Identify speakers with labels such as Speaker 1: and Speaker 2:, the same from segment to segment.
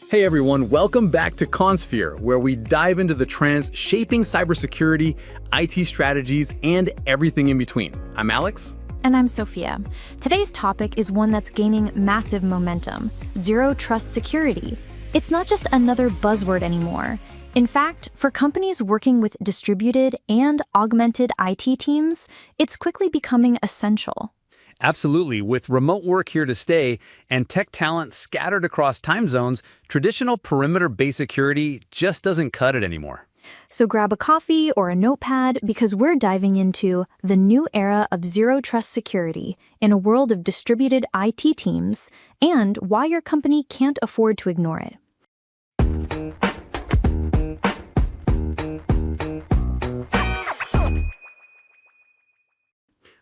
Speaker 1: Hey everyone, welcome back to Consphere, where we dive into the trends shaping cybersecurity, IT strategies, and everything in between. I'm Alex.
Speaker 2: And I'm Sophia. Today's topic is one that's gaining massive momentum: zero trust security. It's not just another buzzword anymore. In fact, for companies working with distributed and augmented IT teams, it's quickly becoming essential.
Speaker 1: Absolutely. With remote work here to stay and tech talent scattered across time zones, traditional perimeter-based security just doesn't cut it anymore.
Speaker 2: So grab a coffee or a notepad because we're diving into the new era of zero trust security in a world of distributed IT teams and why your company can't afford to ignore it.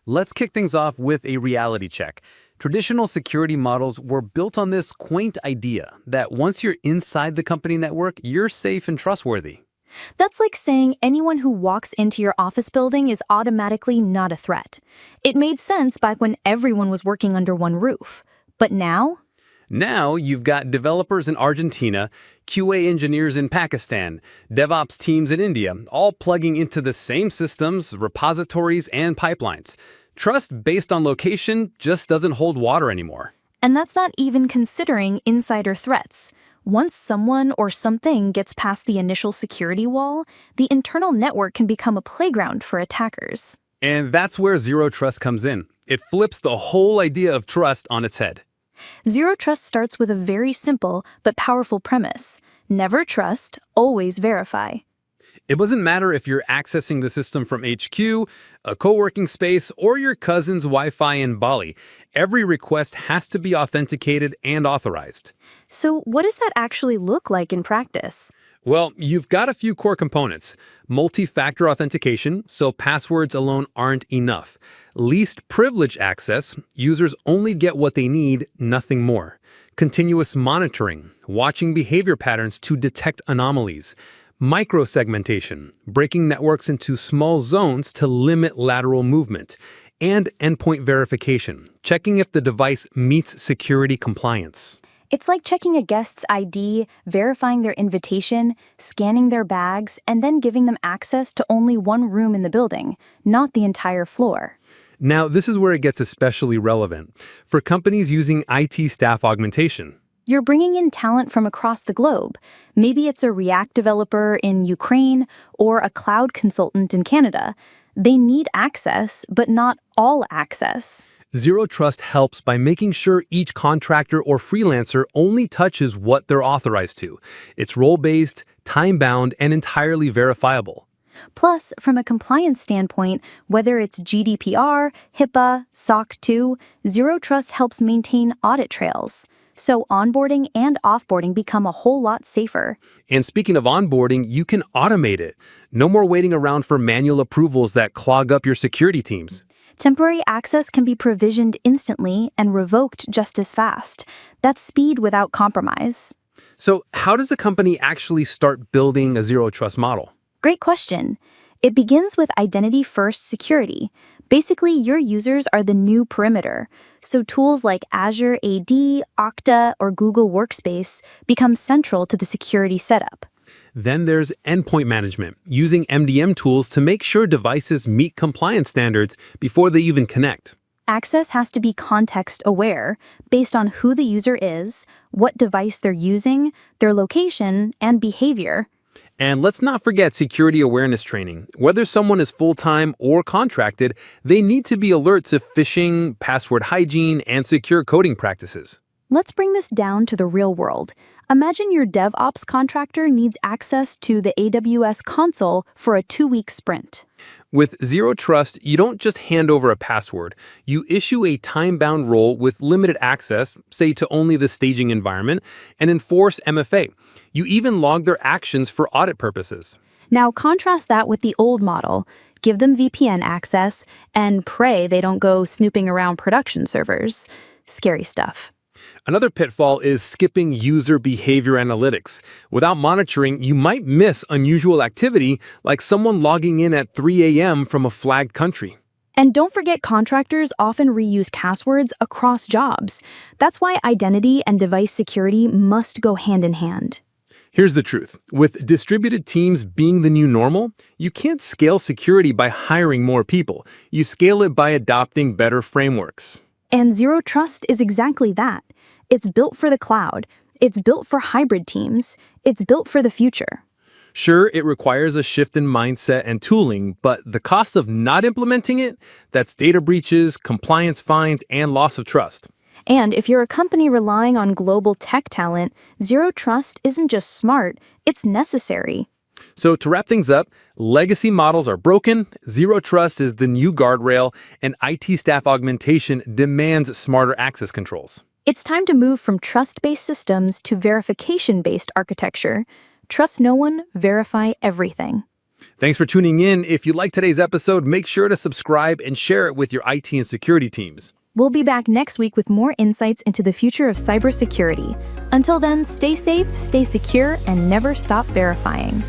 Speaker 1: Let's kick things off with a reality check. Traditional security models were built on this quaint idea that once you're inside the company network, you're safe and trustworthy.
Speaker 2: That's like saying anyone who walks into your office building is automatically not a threat. It made sense back when everyone was working under one roof. But now?
Speaker 1: Now you've got developers in Argentina, QA engineers in Pakistan, DevOps teams in India, all plugging into the same systems, repositories, and pipelines. Trust based on location just doesn't hold water anymore.
Speaker 2: And that's not even considering insider threats. Once someone or something gets past the initial security wall, the internal network can become a playground for attackers.
Speaker 1: And that's where zero trust comes in. It flips the whole idea of trust on its head.
Speaker 2: Zero trust starts with a very simple but powerful premise: never trust, always verify.
Speaker 1: It doesn't matter if you're accessing the system from HQ, a co-working space, or your cousin's Wi-Fi in Bali. Every request has to be authenticated and authorized.
Speaker 2: So what does that actually look like in practice?
Speaker 1: Well, you've got a few core components. Multi-factor authentication, so passwords alone aren't enough. Least privilege access, users only get what they need, nothing more. Continuous monitoring, watching behavior patterns to detect anomalies. Microsegmentation, breaking networks into small zones to limit lateral movement. And endpoint verification, checking if the device meets security compliance.
Speaker 2: It's like checking a guest's ID, verifying their invitation, scanning their bags, and then giving them access to only one room in the building, not the entire floor.
Speaker 1: Now, this is where it gets especially relevant for companies using IT staff augmentation.
Speaker 2: You're bringing in talent from across the globe. Maybe it's a React developer in Ukraine or a cloud consultant in Canada. They need access, but not all access.
Speaker 1: Zero Trust helps by making sure each contractor or freelancer only touches what they're authorized to. It's role-based, time-bound, and entirely verifiable.
Speaker 2: Plus, from a compliance standpoint, whether it's GDPR, HIPAA, SOC 2, Zero Trust helps maintain audit trails. So onboarding and offboarding become a whole lot safer.
Speaker 1: And speaking of onboarding, you can automate it. No more waiting around for manual approvals that clog up your security teams.
Speaker 2: Temporary access can be provisioned instantly and revoked just as fast. That's speed without compromise.
Speaker 1: So how does a company actually start building a zero trust model?
Speaker 2: Great question. It begins with identity-first security. Basically, your users are the new perimeter. So tools like Azure AD, Okta, or Google Workspace become central to the security setup.
Speaker 1: Then there's endpoint management, using MDM tools to make sure devices meet compliance standards before they even connect.
Speaker 2: Access has to be context-aware, based on who the user is, what device they're using, their location, and behavior.
Speaker 1: And let's not forget security awareness training. Whether someone is full-time or contracted, they need to be alert to phishing, password hygiene, and secure coding practices.
Speaker 2: Let's bring this down to the real world. Imagine your DevOps contractor needs access to the AWS console for a 2-week sprint.
Speaker 1: With Zero Trust, you don't just hand over a password. You issue a time-bound role with limited access, say to only the staging environment, and enforce MFA. You even log their actions for audit purposes.
Speaker 2: Now contrast that with the old model. Give them VPN access and pray they don't go snooping around production servers. Scary stuff.
Speaker 1: Another pitfall is skipping user behavior analytics. Without monitoring, you might miss unusual activity, like someone logging in at 3 a.m. from a flagged country.
Speaker 2: And don't forget, contractors often reuse passwords across jobs. That's why identity and device security must go hand in hand.
Speaker 1: Here's the truth. With distributed teams being the new normal, you can't scale security by hiring more people. You scale it by adopting better frameworks.
Speaker 2: And Zero Trust is exactly that. It's built for the cloud. It's built for hybrid teams. It's built for the future.
Speaker 1: Sure, it requires a shift in mindset and tooling, but the cost of not implementing it, that's data breaches, compliance fines, and loss of trust.
Speaker 2: And if you're a company relying on global tech talent, Zero Trust isn't just smart, it's necessary.
Speaker 1: So to wrap things up, legacy models are broken, Zero Trust is the new guardrail, and IT staff augmentation demands smarter access controls.
Speaker 2: It's time to move from trust-based systems to verification-based architecture. Trust no one, verify everything.
Speaker 1: Thanks for tuning in. If you like today's episode, make sure to subscribe and share it with your IT and security teams.
Speaker 2: We'll be back next week with more insights into the future of cybersecurity. Until then, stay safe, stay secure, and never stop verifying.